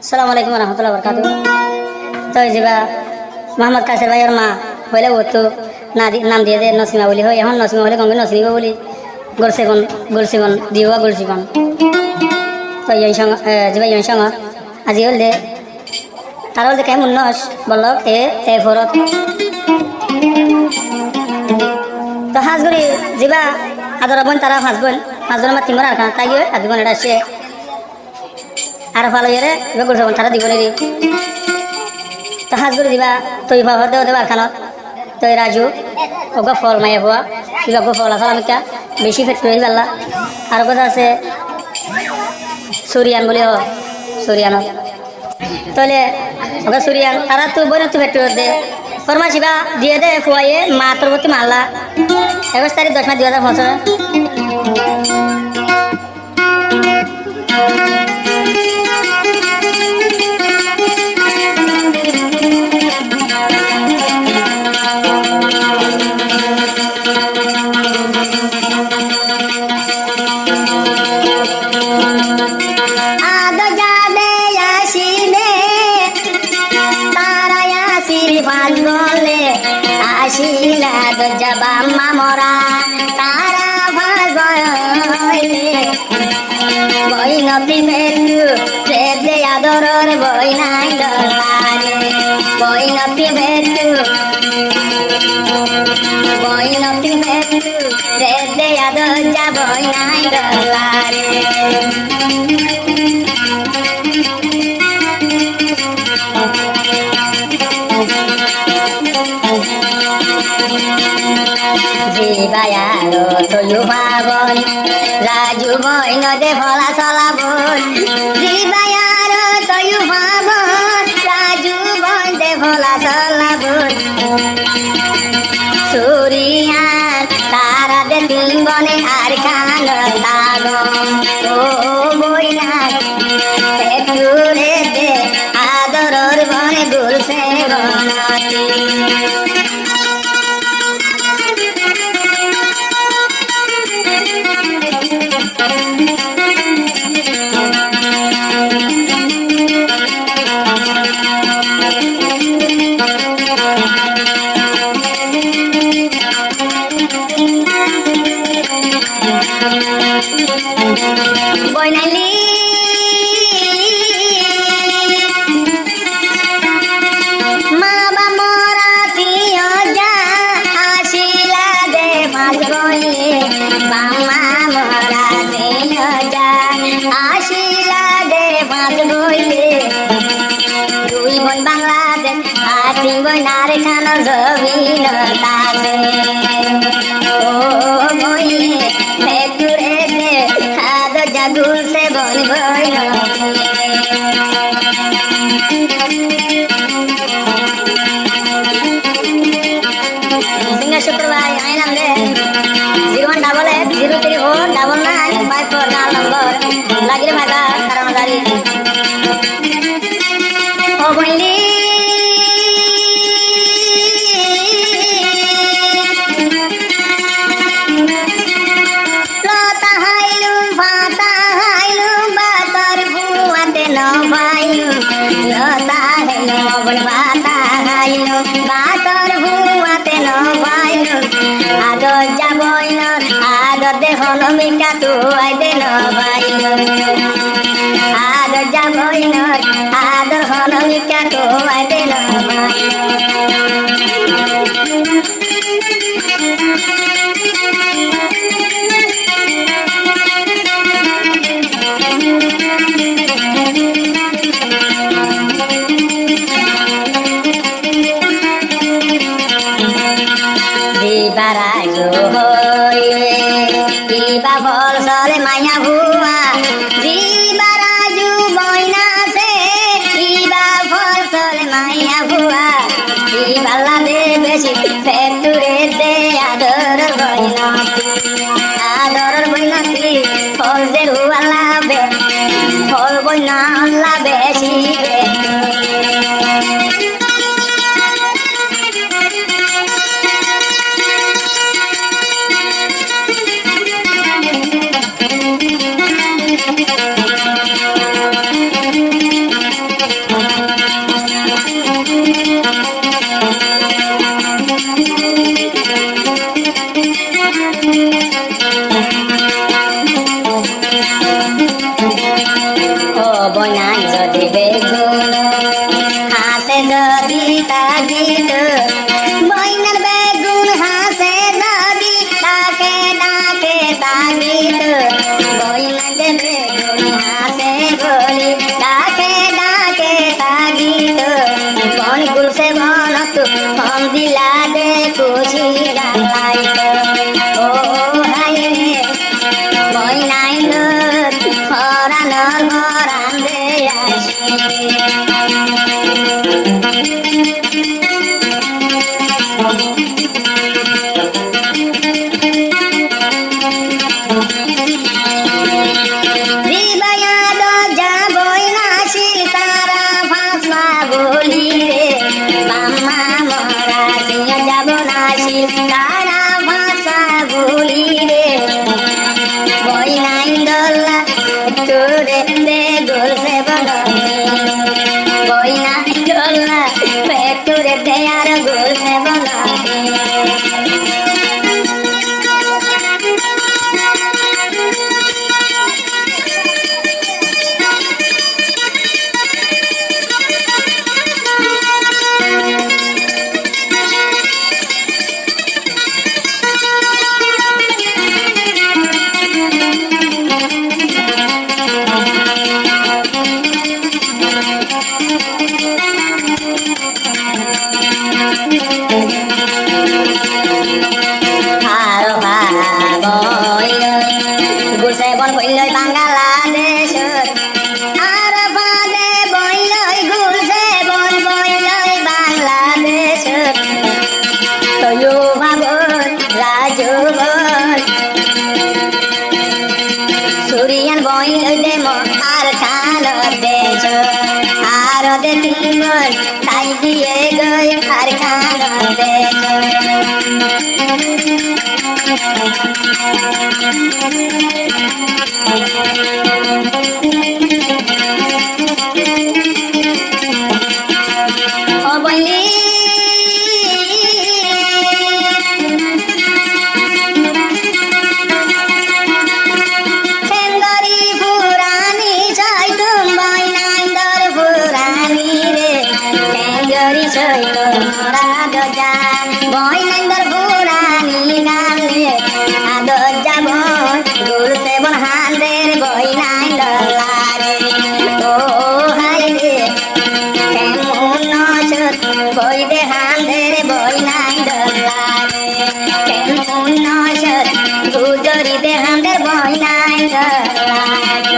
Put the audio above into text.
আসসালামু আলাইকুম রহমতুল্লাহ বরকাত। তো যেবা মোহাম্মদ কাসের ভাইয়ের মা হইলে ও তো নাম দিয়ে দে নসিমা বলি হয়, এখন নসিমা হলে গঙ্গে নসিমা বলি গলসিগন দিওয়া গলসিগন। তো এই সঙ্গ যেবা এই সঙ্গ আজি হল দে তার হল দে কেমন নস বলক এ ফরত। তো হাঁসগুড়ি যেবা আদর বোন তারা হাঁসবেন হাঁসবেন আমার তিনবার আর খান তাই গিয়ে আদিবন এটা আসছে আর ভালো ইয়ে এবার গলসিগন তারা দিব নি তো হাঁসগুড়ি দিবা তৈ ভাব দেওয়া দেবা আর খানত তৈ রাজু ওগা ফল মাইয়া হওয়া কিবা ফল আসল আমি বেশি ফেক্টরি হয়ে পারলা আর কথা আছে সুরিয়ান বলে সুরিয়ান তাহলে ওকে সুরিয়ান তারা তো বই তো ফেক্টরি দে ফরমাসিবা দিয়ে দে ফুয়াইয়ে মা তোর প্রতি মারলা 21 তারিখ 10 মাস 2015। আসিলা দরজাবা মামরা তারা বই নদী মেলু রে আদরর বই নাই দলারে বই নদী মেলু রে আদর যা বই নাই দলারে জিবায়ালো তয়ু ভাবন রাজু বই নদে ভলা চলাবন জিবায়ালো তয়ু ভাবন রাজু বই দে ভলা চলাবন সুরিয়ান তারা দে তিন বনে আর খান লাগন ও বই না পেটুরে দে আদরর বনে গুলছে গনাতি বইনালি মা বা মরা সিও যা আসিলা দে মাঝ বইয়ে বামা মরা সিও যা আসিলা দে মাঝ বইয়ে দুই বোন বাংলাদেশ আর তিন বোন আর খান জমিন তাছে ও বইয়ে ফেকুরে দে খাদ জাদুল সে বন বই সিঙ্গা শুক্রবার আই নাম রে 0188034954 নম্বর লাগিরে ভাগা কারণদারি ও বইলি বাতর ভুয়াতে নবাইল আদর যাবইল আদর দেহ নমিকা তুই দে নবাইল আদর যাবইল আদর হনমিকা তুই দে নবাইল রাজু কিবা ভল চলে মায়া ভুয়া জিবা রাজু বইনা সে কিবা ভল চলে মায়া ভুয়া কিবালা দে বেশি ফেটুরে দে আদর বইনাতি ফল যে হুয়ালা বে ফল বইনা বেশি বইনাই যদি বেগুন হাসে যদি তাগিত বইনার বেগুন হাসে যদি ডাকে ডাকে তাগিত বইনার বেগুন হাসে বলি ডাকে ডাকে তাগিত বন গুলছে বনত ফম দিলা দে খুশি গাইত ও হাই রে বইনাই হরানোর হরান দে আসি দিবায়া দরজা বইনা শিল তারা ভাষা বলি রে বাম্মা মরা সিংহ যাব না শিল তারা ভাষা বলি রে বইনাই দোলা তোরে দে গোল সে বনমি বইনাই দোলা তোরে দে আর গোল সে বনমি গুলছে বন বইলই বাংলাদেশ আর বাদে বইলই গুলছে বন বইলই বাংলাদেশ তয়ু ভাবন রাজু বন সুরিয়ান বইলই দে আর খান দেশ আর দে তিমন তাই দিয়ে গই আর খান দেশ ও বইলি ঠেঙ্গরি পুরানি চাই তুম বইনাইন্দর পুরানি রে ঠেঙ্গরি চাই তোমরা দজা বইনাইন্দর পুরানি গান রে দরজা বন গুলছে বন হান্দের বইনাইন্দর লারে ও হাই রে কেমন নচত বই দে হান্দের বইনাইন্দর লারে কেমন নচত গুজরি দে হান্দের বইনাইন্দর লারে